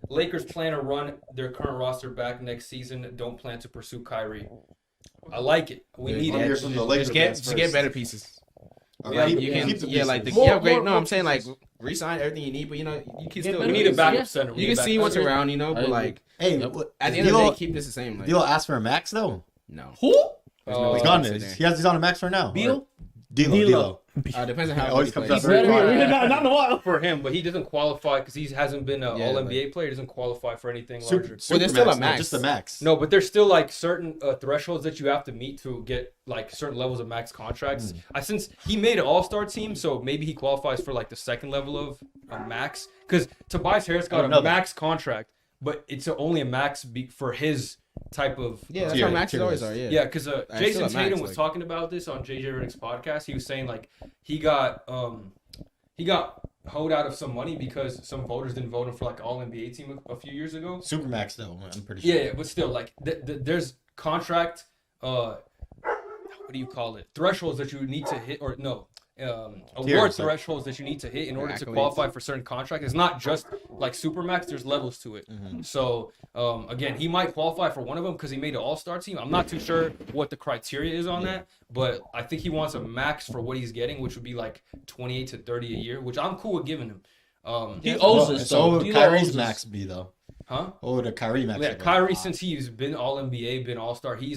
Lakers plan to run their current roster back next season. Don't plan to pursue Kyrie. I like it. We need it. From the Lakers Just get better pieces. Right. You can, I'm saying like resign everything you need, but you can still. We need a backup center. You can see what's around, but like, hey, at the end of the day, keep this the same. Like, Beal asked for a max though. No. Who? He's gone. He's on a max right now. Beal? D'Lo. Depends on how always he comes plays. up very Not in a while. For him, but he doesn't qualify because he hasn't been an All-NBA player. He doesn't qualify for anything larger. Well, there's still a max. Just a max. No, but there's still like certain thresholds that you have to meet to get like certain levels of max contracts. Since he made an All-Star team, so maybe he qualifies for like the second level of max. Because Tobias Harris got a max contract, but it's only a max for his type of that's how maxes always are. Yeah, because Jason Tatum was talking about this on JJ Redick's podcast. He was saying like he got hoed out of some money because some voters didn't vote him for like All NBA team a few years ago. Supermax though, I'm pretty sure. Yeah, but still, like there's contract. What do you call it? Thresholds that you need to hit, or no. Award thresholds that you need to hit in order to qualify for certain contracts. It's not just like Supermax. There's levels to it. So again, he might qualify for one of them because he made an All-Star team. I'm not too sure what the criteria is on that, but I think he wants a max for what he's getting, which would be like 28 to 30 a year, which I'm cool with giving him. He owes us. So what would Kyrie's max be though? Huh? What would a Kyrie max? Yeah, Kyrie, since he's been All NBA, been All-Star, he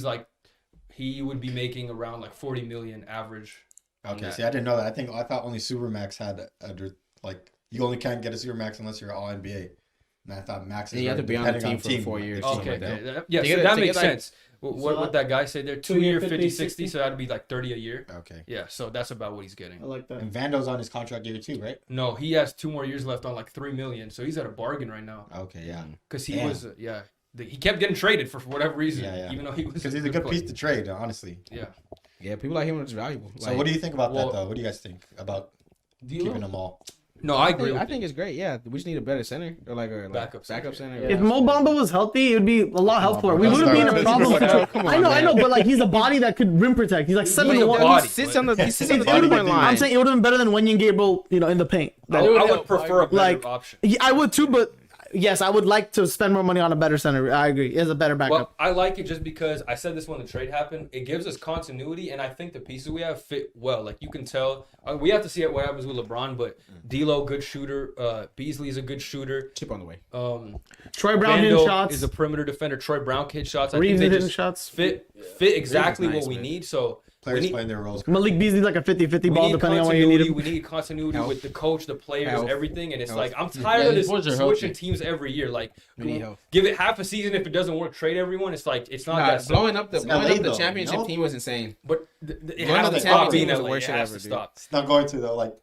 would be making around like 40 million average. Okay, see, I didn't know that. I thought only Supermax had like you only can't get a Supermax unless you're All NBA. And I thought max is you have to be on the team for 4 years. Okay, yeah, so that makes sense. What would that guy say there? 2 year, 50, 60, so that'd be like 30 a year. Okay. Yeah, so that's about what he's getting. I like that. And Vando's on his contract year too, right? No, he has 2 more years left on like 3 million, so he's at a bargain right now. Okay, yeah. Because he was, he kept getting traded for whatever reason. Yeah. Even though he was. Because he's a good piece to trade, honestly. Yeah. Yeah, people like him is valuable. So what do you think about that though? What do you guys think about keeping them all? No, I agree. I think it's great. Yeah, we just need a better center or like a backup center. If Mo Bamba was healthy, it would be a lot helpful. We wouldn't be in a problem. I know, but like he's a body that could rim protect. He's like 7'1". He sits on the 3-point line. I'm saying it would have been better than Wenyen Gabriel, in the paint. I would prefer a better option. Yeah, I would too, but yes, I would like to spend more money on a better center. I agree. It's a better backup. Well, I like it just because I said this when the trade happened. It gives us continuity, and I think the pieces we have fit well. Like you can tell, we have to see what happens with LeBron, but D'Lo, good shooter. Beasley's a good shooter. Chip on the way. Troy Brown hitting shots. Is a perimeter defender. Troy Brown hit shots. Reaves hitting shots. Fit exactly what we need. So. Players playing their roles. Malik Beasley's like a 50-50 ball, depending on what you need him. We need continuity with the coach, the players, everything. And it's like, I'm tired of this switching teams every year. Like, give it half a season. If it doesn't work, trade everyone. It's like, it's not that blowing up the championship team was insane. But it has to stop being the worst shit ever. It's not going to, though. Like,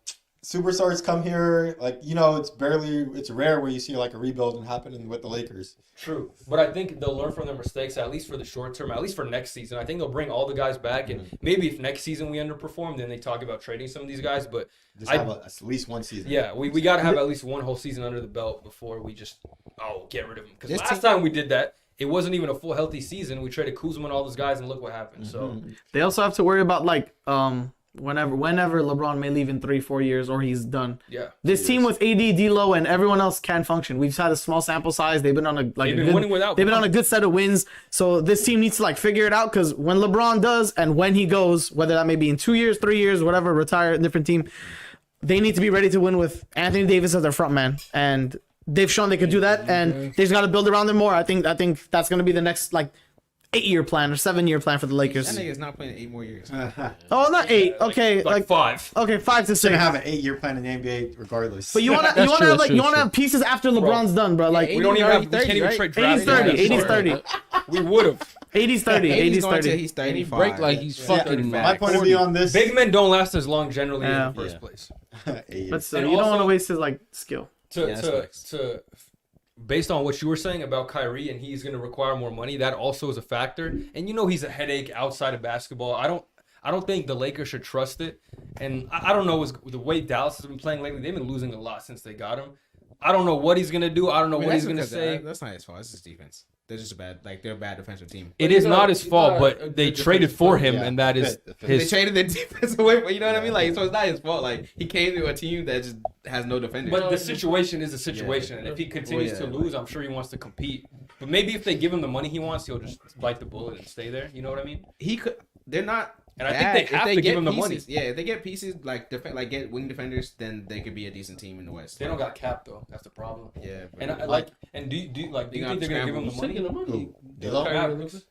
superstars come here, like, it's rare where you see like a rebuild happening with the Lakers. True. But I think they'll learn from their mistakes, at least for the short term, at least for next season. I think they'll bring all the guys back, and maybe if next season we underperform, then they talk about trading some of these guys. But just have at least one season. Yeah, we got to have at least one whole season under the belt before we just, get rid of them. Because last time we did that, it wasn't even a full healthy season. We traded Kuzma and all those guys, and look what happened. So they also have to worry about like whenever LeBron may leave in 3-4 years or he's done. Yeah. This team with AD, D'Lo, and everyone else can function. We've had a small sample size. They've been on a good set of wins. So this team needs to like figure it out, because when LeBron does and when he goes, whether that may be in 2 years, 3 years, whatever, retire, different team, they need to be ready to win with Anthony Davis as their front man. And they've shown they could do that, and they just got to build around them more. I think that's going to be the next like 8-year plan or 7-year plan for the Lakers. That nigga's not playing 8 more years. Oh, not 8. Okay, like 5. Okay, 5 to 6. Gonna have an 8-year plan in the NBA regardless. But you want to have pieces after LeBron's done, bro. Like we don't even have 30, can't even trade 80's 30. We would have. 80's 30. 80's 30. He's 35. Break like he's fucking. My point of view on this: big men don't last as long generally in the first place. But still, you don't want to waste his like skill. To based on what you were saying about Kyrie, and he's going to require more money, that also is a factor. And he's a headache outside of basketball. I don't think the Lakers should trust it. And I don't know, the way Dallas has been playing lately, they've been losing a lot since they got him. I don't know what he's going to do. I don't know what he's going to say. That's not his fault. It's his defense. They're just they're a bad defensive team. It is not his fault, but they traded for him, and that is his. They traded their defense away, but you know what I mean? Like, so it's not his fault. Like, he came to a team that just has no defenders. But the situation is a situation, and if he continues to lose, I'm sure he wants to compete. But maybe if they give him the money he wants, he'll just bite the bullet and stay there. You know what I mean? He could. They're not. And I think they have to give him the money. Yeah, if they get pieces get wing defenders, then they could be a decent team in the West. They don't got cap though. That's the problem. Yeah, and do you think they're gonna give him the money?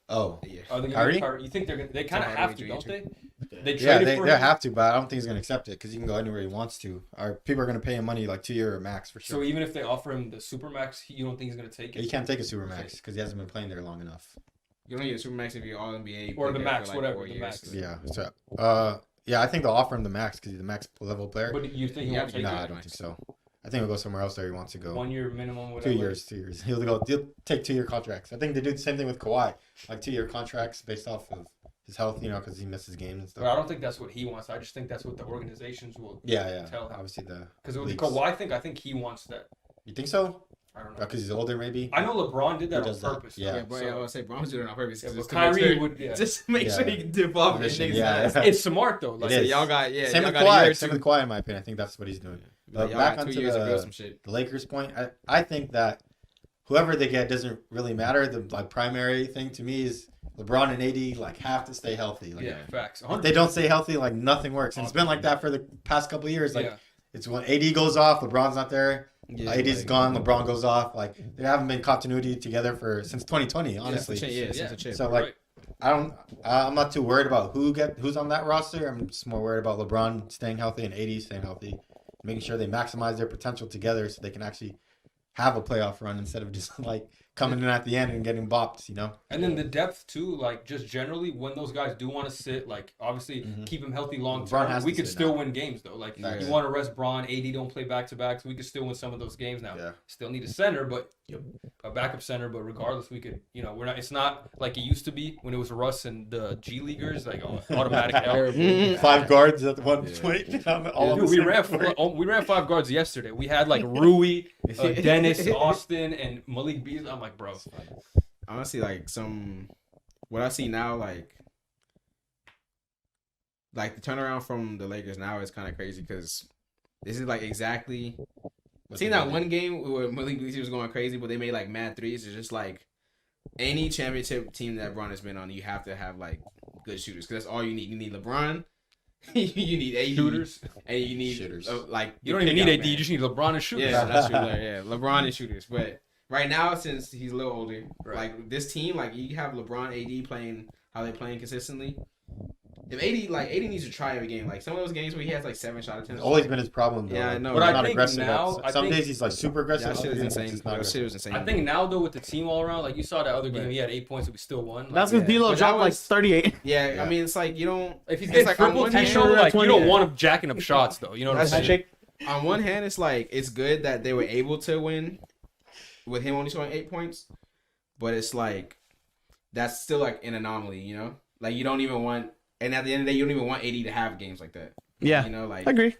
Oh, yeah. Kyrie? You think they kind of have to, don't they? They have to, but I don't think he's gonna accept it because he can go anywhere he wants to. People are gonna pay him money like 2 year max for sure. So even if they offer him the super max, you don't think he's gonna take it? He can't take a super max because he hasn't been playing there long enough. You don't get a super max if you're all NBA or the max, whatever. The max. Yeah. So, yeah, I think they'll offer him the max because he's the max level player. But you think he won't take it? No, I don't think so. I think he'll go somewhere else where he wants to go. 1 year minimum, whatever. 2 years. He'll take 2 year contracts. I think they do the same thing with Kawhi, like 2 year contracts based off of his health, because he misses games and stuff. But I don't think that's what he wants. I just think that's what the organizations will tell him. Obviously because with Kawhi, I think he wants that. You think so? I don't know. Because he's older, maybe. I know LeBron did that on purpose. Yeah, bro. I would say Bron's doing it on purpose. But Kyrie would just make sure he can dip off. It's smart though. Like, y'all got same with Kawhi. Same with Kawhi, in my opinion. I think that's what he's doing. But back onto the Lakers point, I think that whoever they get doesn't really matter. The primary thing to me is LeBron and AD have to stay healthy. Facts. 100%. If they don't stay healthy, nothing works. And it's been like that for the past couple of years. It's when AD goes off, LeBron's not there. AD's gone, LeBron goes off. There haven't been continuity together since 2020, honestly. Since a chip. So I'm not too worried about who's on that roster. I'm just more worried about LeBron staying healthy and AD staying healthy, making sure they maximize their potential together so they can actually have a playoff run instead of just coming in at the end and getting bopped, And then the depth too, just generally when those guys do want to sit, obviously keep them healthy long term. We could still win games though. You want to rest Bron, AD don't play back to back, so we could still win some of those games now. Still need a center, but a backup center. But regardless, we could. We're not. It's not like it used to be when it was Russ and the G Leaguers, automatic L. 5 guards at one point. We ran 5 guards yesterday. We had Rui, Dennis, Austin, and Malik Beasley. I'm like, bro. Honestly, what I see now, the turnaround from the Lakers now is kind of crazy because this is exactly. Seeing that one game where Malik Beasley was going crazy, but they made mad threes. It's just any championship team that LeBron has been on, you have to have good shooters because that's all you need. You need LeBron. You need AD shooters, and you need shooters. You don't even need AD. You just need LeBron and shooters. Yeah, that's true. LeBron and shooters. But right now, since he's a little older, this team, you have LeBron, AD playing how they're playing consistently. If AD needs to try every game. Some of those games where he has 7 shot attempts. It's always been his problem though. Yeah, I know. But I think aggressive. now, some days he's super aggressive. That shit is insane. That shit was insane. I think now though with the team all around, you saw that other game, he had 8 points, and we still won. That's because D'Lo dropped 38. Yeah, I mean it's you don't. If he's getting triple team, you don't want him jacking up shots though. You know what I'm saying? On one hand, it's it's good that they were able to win with him only scoring 8 points, but it's that's still an anomaly. You don't even want. And at the end of the day, you don't even want AD to have games like that. Yeah, I agree.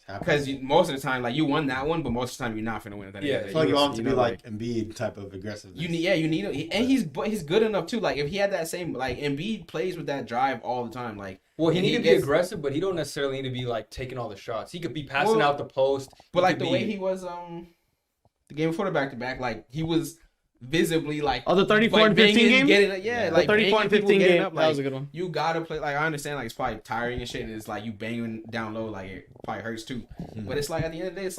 Because most of the time, you won that one, but most of the time you're not gonna win it. Yeah, I feel you want him to be Embiid type of aggressiveness. You need it, and he's good enough too. If he had that same Embiid plays with that drive all the time. He need to be aggressive, but he don't necessarily need to be taking all the shots. He could be passing out the post. But the way he was the game before the back-to-back, he was visibly the 34 and 15 game. The 34 and 15 game. That was a good one. You gotta play. I understand. It's probably tiring and shit, and it's you banging down low. It probably hurts too. Mm-hmm. But it's at the end of the day, it's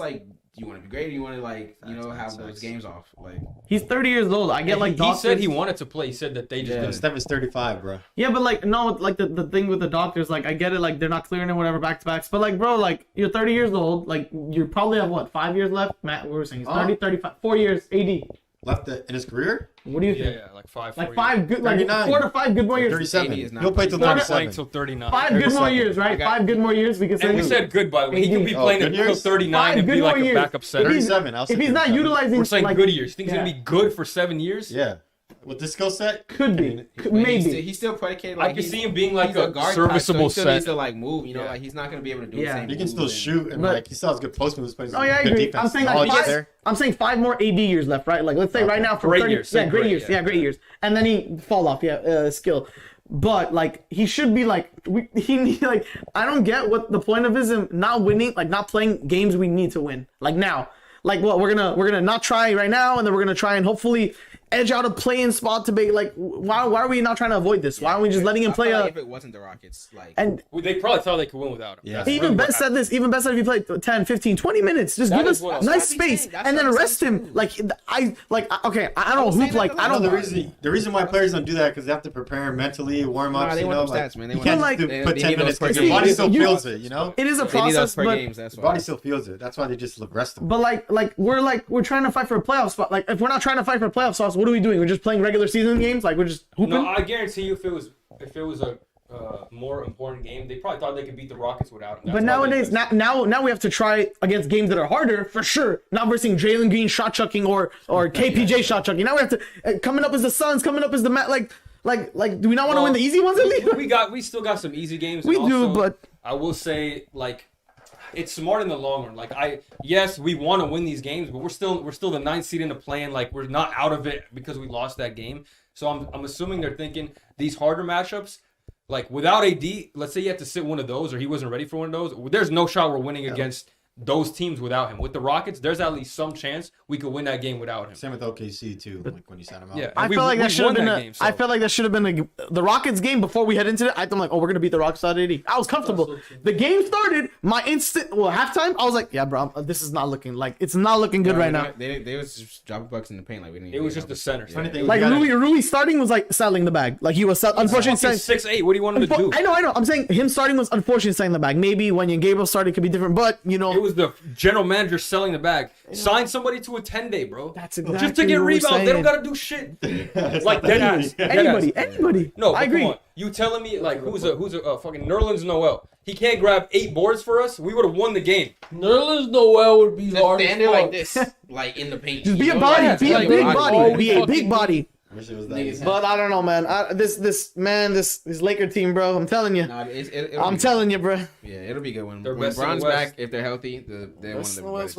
you want to be great. Or you want to have those games off. He's 30 years old. I get he said he wanted to play. He said that they just didn't. Steph is 35, bro. Yeah, but no, the thing with the doctors, I get it. They're not clearing it, whatever, back to backs. But bro, you're 30 years old. You probably have 5 years left. Matt, we were saying he's 30, 35, 4 years. AD. Left in his career? What do you think? Yeah, 5. 5 good, 4 to 5 good more years. 37. He'll play till 37. Till 39. 5 good more years, right? 5 good more years. We can say. And we said good, by the way. He could be playing until 39 and be a backup center. 37. If he's not utilizing, we're saying good years. You think he's gonna be good for 7 years? Yeah. With this skill set, could be, maybe. He's still predicated. I can see him being a guard serviceable set. He still needs to move. He's not gonna be able to do the same. He can still shoot and he still has good post moves. Oh yeah, I agree. I'm saying 5 more AD years left, right? Let's say right now for great 30 years. Yeah, great years. Yeah, great years. And then he fall off. Yeah, skill. But like he should be like I don't get what the point of is him not winning, like not playing games we need to win. Like now. Like what we're gonna not try right now, and then we're gonna try and hopefully edge out a play-in spot to be like. Why are we not trying to avoid this? Why aren't we just letting him play? Like if it wasn't the Rockets, like and they probably thought they could win without him. Yeah. even Ben said this. Even Ben said if you play 10, 15, 20 minutes, just give us nice space and then arrest him. Okay, I don't hoop like I don't. The reason why players don't do that because they have to prepare mentally, warm up. They you want know, stats, man. You can't like put 10 minutes. Your Your body still feels it. You know, it is a process, but the body still feels it. That's why they just rest them. But we're trying to fight for a playoff spot. Like if we're not trying to fight for a playoff spot, what are we doing? We're just playing regular season games. Like we're just hooping. No, I guarantee you, if it was a more important game, they probably thought they could beat the Rockets without him. But nowadays, now we have to try against games that are harder for sure. Not versus Jalen Green shot chucking or KPJ shot chucking. Now we have to coming up as the Suns, coming up as the Met. Like, do we not want to win the easy ones at least? We still got some easy games. We do, but I will say like. It's smart in the long run. Like yes, we want to win these games, but we're still the 9th seed in the play-in. Like we're not out of it because we lost that game. So I'm assuming they're thinking these harder matchups, like without AD, let's say you have to sit one of those or he wasn't ready for one of those. There's no shot we're winning against those teams without him. With the Rockets, there's at least some chance we could win that game without him. Same with OKC too, like when you sat him out. Yeah, I feel like that should have been I felt like that should have been the Rockets game before we head into it. I'm like, we're gonna beat the Rockets out of 80. I was comfortable. The game started. My halftime. I was like, yeah, bro, this is not looking like it's not looking good right now. They was just dropping bucks in the paint like we didn't. It was just the center. Like Rui starting was like settling the bag. Like he was unfortunately 6'8". What do you want him to do? I know. I'm saying him starting was unfortunately selling the bag. Maybe when Gabriel started, it could be different. But you know, it was the general manager selling the bag. Sign somebody to a 10-day, bro. That's exactly just to get rebounds. They don't gotta do shit. Like dead ass. Anybody. No, I agree. Come on. You telling me like who's a fucking Nerlens Noel? He can't grab 8 boards for us. We would have won the game. Nerlens Noel would be hard. Stand there like this, like in the paint. Just be a body. Be a big body. Be a big body. Wish it was that. But I don't know, man. This Laker team, bro. I'm telling you. I'm telling you, bro. Yeah, it'll be good when Bron's back. If they're healthy, they're one of the best.